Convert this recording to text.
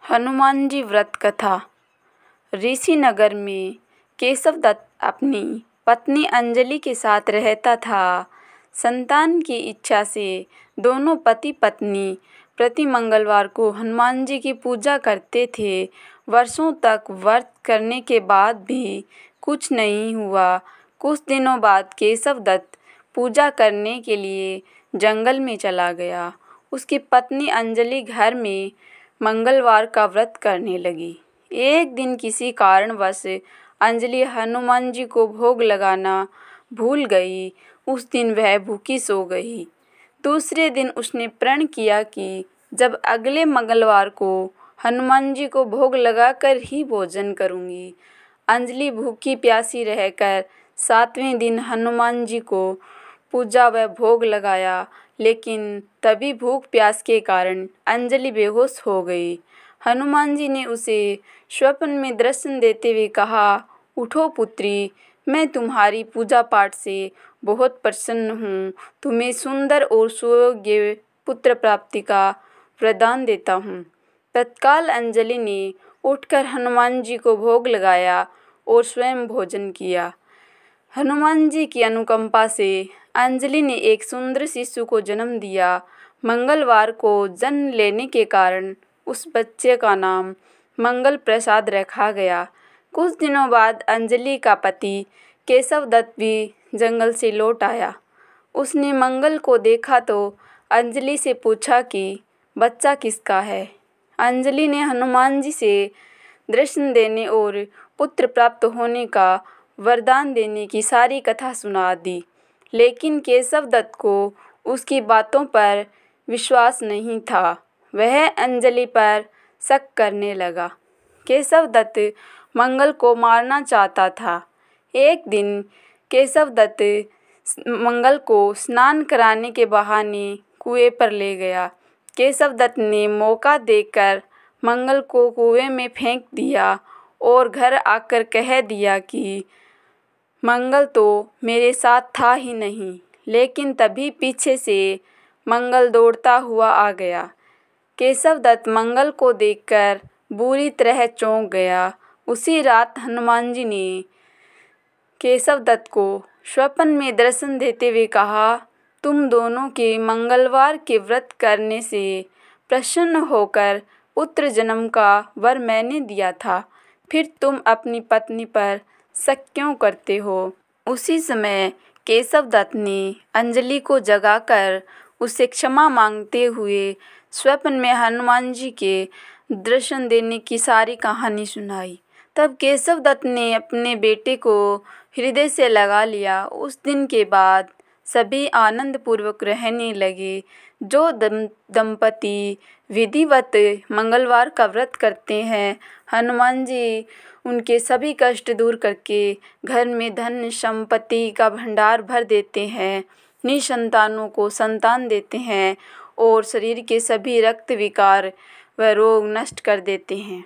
हनुमान जी व्रत कथा। ऋषिनगर में केशव दत्त अपनी पत्नी अंजलि के साथ रहता था। संतान की इच्छा से दोनों पति पत्नी प्रति मंगलवार को हनुमान जी की पूजा करते थे। वर्षों तक व्रत करने के बाद भी कुछ नहीं हुआ। कुछ दिनों बाद केशव दत्त पूजा करने के लिए जंगल में चला गया। उसकी पत्नी अंजलि घर में मंगलवार का व्रत करने लगी। एक दिन किसी कारणवश अंजलि हनुमान जी को भोग लगाना भूल गई। उस दिन वह भूखी सो गई। दूसरे दिन उसने प्रण किया कि जब अगले मंगलवार को हनुमान जी को भोग लगाकर ही भोजन करूंगी। अंजलि भूखी प्यासी रहकर 7वें दिन हनुमान जी को पूजा व भोग लगाया, लेकिन तभी भूख प्यास के कारण अंजलि बेहोश हो गई। हनुमान जी ने उसे स्वप्न में दर्शन देते हुए कहा, उठो पुत्री, मैं तुम्हारी पूजा पाठ से बहुत प्रसन्न हूँ। तुम्हें सुंदर और सुयोग्य पुत्र प्राप्ति का वरदान देता हूँ। तत्काल अंजलि ने उठकर हनुमान जी को भोग लगाया और स्वयं भोजन किया। हनुमान जी की अनुकंपा से अंजलि ने एक सुंदर शिशु को जन्म दिया। मंगलवार को जन्म लेने के कारण उस बच्चे का नाम मंगल प्रसाद रखा गया। कुछ दिनों बाद अंजलि का पति केशव दत्त भी जंगल से लौट आया। उसने मंगल को देखा तो अंजलि से पूछा कि बच्चा किसका है। अंजलि ने हनुमान जी से दर्शन देने और पुत्र प्राप्त होने का वरदान देने की सारी कथा सुना दी, लेकिन केशव दत्त को उसकी बातों पर विश्वास नहीं था। वह अंजलि पर शक करने लगा। केशव दत्त मंगल को मारना चाहता था। एक दिन केशव दत्त मंगल को स्नान कराने के बहाने कुएं पर ले गया। केशव दत्त ने मौका देखकर मंगल को कुएं में फेंक दिया और घर आकर कह दिया कि मंगल तो मेरे साथ था ही नहीं। लेकिन तभी पीछे से मंगल दौड़ता हुआ आ गया। केशव दत्त मंगल को देखकर बुरी तरह चौंक गया। उसी रात हनुमान जी ने केशव दत्त को स्वप्न में दर्शन देते हुए कहा, तुम दोनों के मंगलवार के व्रत करने से प्रसन्न होकर पुत्र जन्म का वर मैंने दिया था, फिर तुम अपनी पत्नी पर शक क्यों करते हो। उसी समय केशव दत्त ने अंजलि को जगाकर उसे क्षमा मांगते हुए स्वप्न में हनुमान जी के दर्शन देने की सारी कहानी सुनाई। तब केशव दत्त ने अपने बेटे को हृदय से लगा लिया। उस दिन के बाद सभी आनंद पूर्वक रहने लगे। जो दंपति विधिवत मंगलवार का व्रत करते हैं, हनुमान जी उनके सभी कष्ट दूर करके घर में धन संपत्ति का भंडार भर देते हैं, निसंतानों को संतान देते हैं और शरीर के सभी रक्त विकार व रोग नष्ट कर देते हैं।